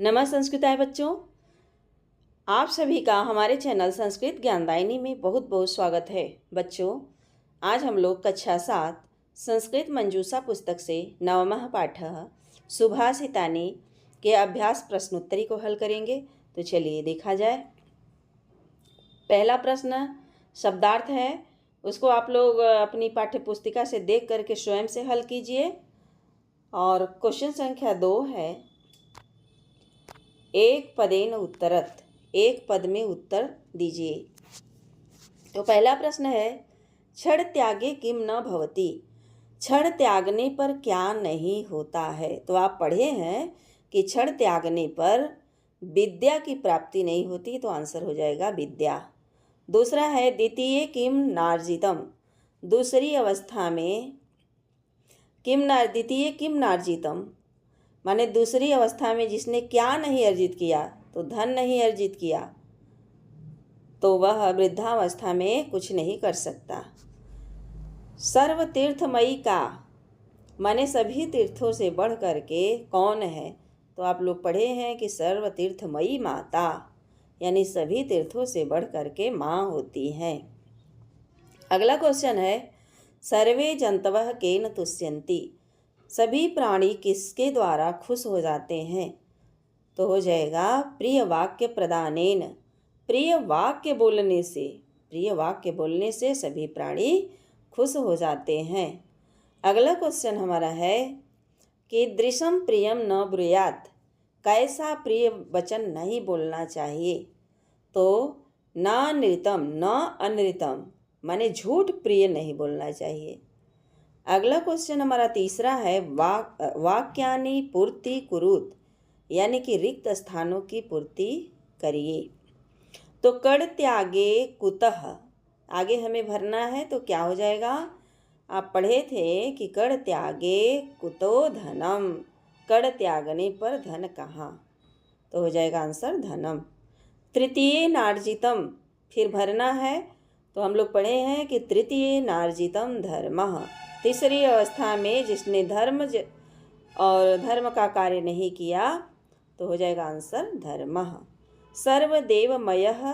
नमः संस्कृताय बच्चों, आप सभी का हमारे चैनल संस्कृत ज्ञानदायिनी में बहुत बहुत स्वागत है। बच्चों, आज हम लोग कक्षा 7 संस्कृत मंजूषा पुस्तक से नवमः पाठः सुभाषितानि के अभ्यास प्रश्नोत्तरी को हल करेंगे। तो चलिए देखा जाए। पहला प्रश्न शब्दार्थ है, उसको आप लोग अपनी पाठ्य पुस्तिका से देख करके स्वयं से हल कीजिए। और क्वेश्चन संख्या 2 है, एक पदेन उत्तरत, एक पद में उत्तर दीजिए। तो पहला प्रश्न है, क्षण त्यागे किम न भवति, क्षण त्यागने पर क्या नहीं होता है। तो आप पढ़े हैं कि क्षण त्यागने पर विद्या की प्राप्ति नहीं होती, तो आंसर हो जाएगा विद्या। दूसरा है, द्वितीय किम नार्जितम, दूसरी अवस्था में द्वितीय किम नार्जितम माने दूसरी अवस्था में जिसने क्या नहीं अर्जित किया, तो धन नहीं अर्जित किया, तो वह वृद्धावस्था में कुछ नहीं कर सकता। सर्व तीर्थमयी का माने सभी तीर्थों से बढ़ करके कौन है। तो आप लोग पढ़े हैं कि सर्व तीर्थमयी माता, यानी सभी तीर्थों से बढ़ करके माँ होती हैं। अगला क्वेश्चन है, सर्वे जंतवः केन तुष्यन्ति, सभी प्राणी किसके द्वारा खुश हो जाते हैं। तो हो जाएगा प्रिय वाक्य प्रदानेन, प्रिय वाक्य बोलने से सभी प्राणी खुश हो जाते हैं। अगला क्वेश्चन हमारा है कि दृशम प्रियम न ब्रूयात, कैसा प्रिय वचन नहीं बोलना चाहिए। तो न नृतम न अनृतम माने झूठ प्रिय नहीं बोलना चाहिए। अगला क्वेश्चन हमारा तीसरा है, वाक्यानि पूर्ति कुरुत, यानी कि रिक्त स्थानों की पूर्ति करिए। तो कड़ त्यागे कुतः, आगे हमें भरना है, तो क्या हो जाएगा। आप पढ़े थे कि कड़ त्यागे कुतो धनम, कड़ त्यागने पर धन कहाँ, तो हो जाएगा आंसर धनम। तृतीय नार्जितम, फिर भरना है, तो हम लोग पढ़े हैं कि तृतीय नार्जितम धर्मः, तीसरी अवस्था में जिसने धर्म का कार्य नहीं किया, तो हो जाएगा आंसर धर्मः। सर्वदेवमयः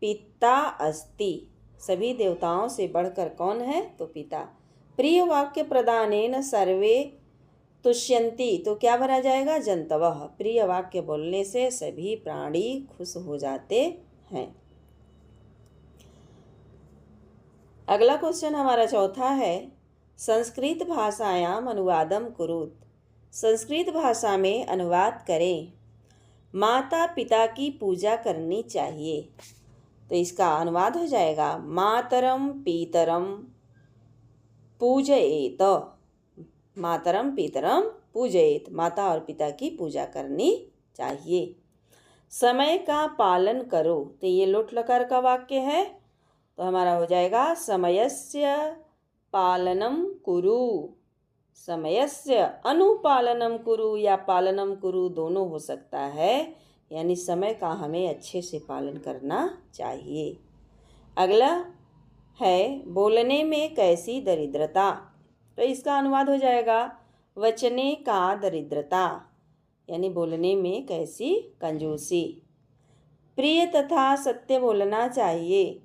पिता अस्ति, सभी देवताओं से बढ़कर कौन है, तो पिता। प्रिय वाक्य प्रदानेन सर्वे तुष्यन्ति, तो क्या भरा जाएगा, जंतवः, प्रिय वाक्य बोलने से सभी प्राणी खुश हो जाते हैं। अगला क्वेश्चन हमारा चौथा है, संस्कृत भाषायाम अनुवादम कुरुत, संस्कृत भाषा में अनुवाद करें। माता पिता की पूजा करनी चाहिए, तो इसका अनुवाद हो जाएगा मातरम पीतरम पूजयेत, मातरम पीतरम पूजयेत, माता और पिता की पूजा करनी चाहिए। समय का पालन करो, तो ये लोट लकार का वाक्य है, तो हमारा हो जाएगा समयस्य पालनम कुरु, समयस्य अनुपालनम कुरु या पालनम कुरु दोनों हो सकता है, यानी समय का हमें अच्छे से पालन करना चाहिए। अगला है, बोलने में कैसी दरिद्रता, तो इसका अनुवाद हो जाएगा वचने का दरिद्रता, यानी बोलने में कैसी कंजूसी। प्रिय तथा सत्य बोलना चाहिए,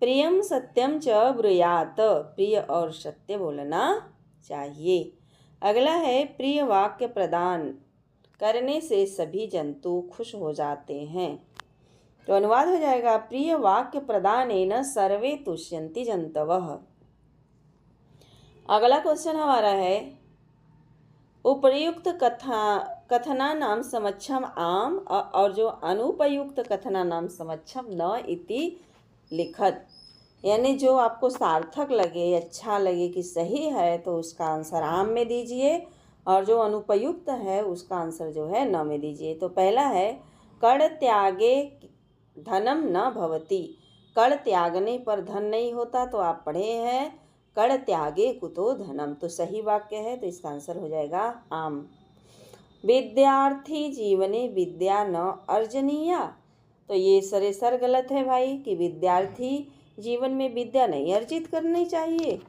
प्रियम सत्यम च ब्रूयात, प्रिय और सत्य बोलना चाहिए। अगला है, प्रिय वाक्य प्रदान करने से सभी जंतु खुश हो जाते हैं, तो अनुवाद हो जाएगा प्रिय वाक्य प्रदानेन सर्वे तुष्यन्ति जंतवः। अगला क्वेश्चन हमारा है, उपयुक्त कथना नाम समक्षम आम और जो अनुपयुक्त कथना नाम समक्षम न इति लिखत, यानी जो आपको सार्थक लगे, अच्छा लगे कि सही है, तो उसका आंसर आम में दीजिए, और जो अनुपयुक्त है उसका आंसर जो है न में दीजिए। तो पहला है, कड़ त्यागे धनम न भवति, कड़ त्यागने पर धन नहीं होता, तो आप पढ़े हैं कड़ त्यागे कुतो धनम, तो सही वाक्य है, तो इसका आंसर हो जाएगा आम। विद्यार्थी जीवने विद्या न अर्जनीया, तो ये सरेसर गलत है भाई, कि विद्यार्थी जीवन में विद्या नहीं अर्जित करनी चाहिए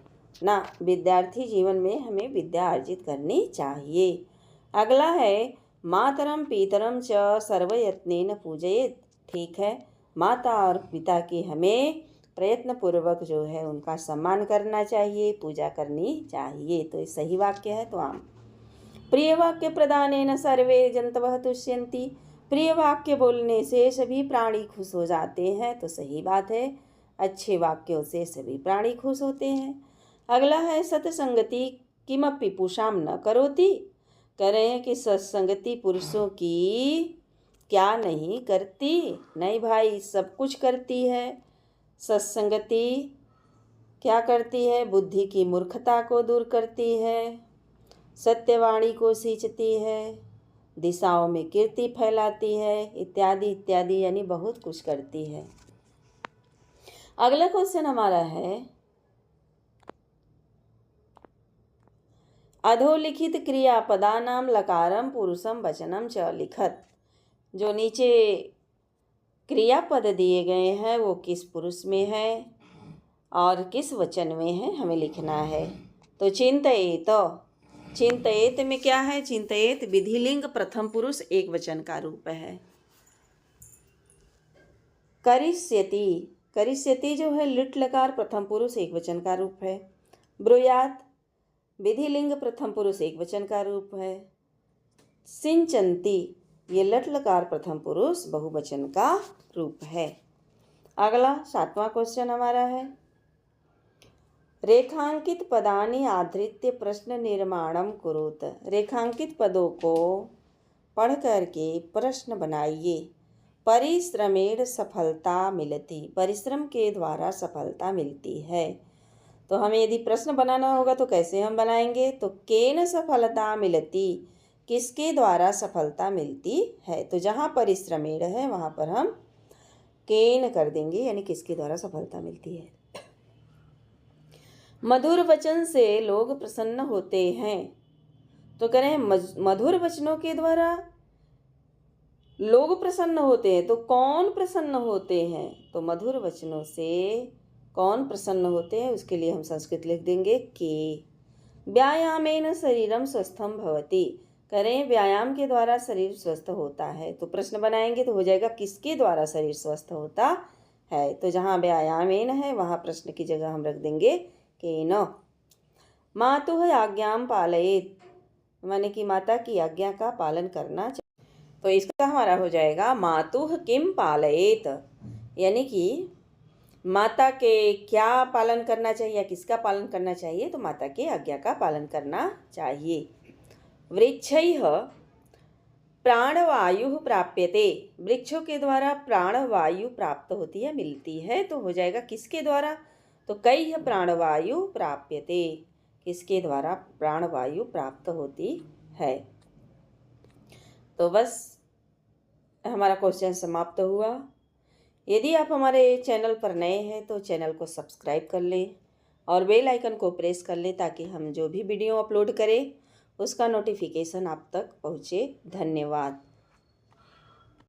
ना, विद्यार्थी जीवन में हमें विद्या अर्जित करनी चाहिए। अगला है, मातरम पीतरम च सर्वयत्नेन पूजयेत। ठीक है, माता और पिता की हमें प्रयत्नपूर्वक जो है उनका सम्मान करना चाहिए, पूजा करनी चाहिए। तो ये सही वाक्य है। तो आम प्रिय वाक्य प्रदानेन सर्वे जंतवः तुष्यन्ति। प्रिय वाक्य बोलने से सभी प्राणी खुश हो जाते हैं। तो सही बात है, अच्छे वाक्यों से सभी प्राणी खुश होते हैं। अगला है सत्संगति किमपि पुषाम न करोति। कह रहे हैं कि सत्संगति पुरुषों की क्या नहीं करती? नहीं भाई, सब कुछ करती है। सत्संगति क्या करती है? बुद्धि की मूर्खता को दूर करती है, सत्यवाणी को सींचती है, दिशाओं में कीर्ति फैलाती है, इत्यादि इत्यादि, यानी बहुत कुछ करती है। अगला क्वेश्चन हमारा है अधोलिखित क्रियापदानाम लकारम पुरुषम वचनम च लिखत। जो नीचे क्रियापद दिए गए हैं वो किस पुरुष में है और किस वचन में है, हमें लिखना है। तो चिंतयेत, चिंतयेत में क्या है? चिंतयेत विधिलिंग प्रथम पुरुष एक वचन का रूप है। करिष्यति, करिष्यति जो है लिट लकार प्रथम पुरुष एक वचन का रूप है। ब्रूयात विधिलिंग प्रथम पुरुष एक वचन का रूप है। सिंचन्ति ये लट लकार प्रथम पुरुष बहुवचन का रूप है। अगला 7वां क्वेश्चन हमारा है रेखांकित पदानि आधृत्य प्रश्न निर्माणम कुरुत। रेखांकित पदों को पढ़ करके प्रश्न बनाइए। परिश्रमेण सफलता मिलती, परिश्रम के द्वारा सफलता मिलती है। तो हमें यदि प्रश्न बनाना होगा तो कैसे हम बनाएंगे? तो केन सफलता मिलती, किसके द्वारा सफलता मिलती है। तो जहाँ परिश्रमेण है वहाँ पर हम केन कर देंगे, यानी किसके द्वारा सफलता मिलती है। मधुर वचन से लोग प्रसन्न होते हैं। तो कह रहे हैं मधुर वचनों के द्वारा लोग प्रसन्न होते हैं। तो कौन प्रसन्न होते हैं? तो मधुर वचनों से कौन प्रसन्न होते हैं, उसके लिए हम संस्कृत लिख देंगे के। व्यायामेन शरीरम स्वस्थम भवति। करें व्यायाम के द्वारा शरीर स्वस्थ होता है। तो प्रश्न बनाएंगे तो हो जाएगा किसके द्वारा शरीर स्वस्थ होता है। तो जहाँ व्यायामेन है वहाँ प्रश्न की जगह हम रख देंगे केन। मातुः आज्ञां पालयेत्, माने कि माता की आज्ञा का पालन करना चाहिए। तो इसका हमारा हो जाएगा मातुः किम पालयेत्, यानी कि माता के क्या पालन करना चाहिए, किसका पालन करना चाहिए? तो माता की आज्ञा का पालन करना चाहिए। वृक्षैः प्राणवायु प्राप्यते, वृक्षों के द्वारा प्राणवायु प्राप्त होती है, मिलती है। तो हो जाएगा किसके द्वारा? तो कैः प्राणवायु प्राप्यते, किसके द्वारा प्राणवायु प्राप्त होती है। तो बस हमारा क्वेश्चन समाप्त हुआ। यदि आप हमारे चैनल पर नए हैं तो चैनल को सब्सक्राइब कर लें और बेल आइकन को प्रेस कर लें ताकि हम जो भी वीडियो अपलोड करें उसका नोटिफिकेशन आप तक पहुँचे। धन्यवाद।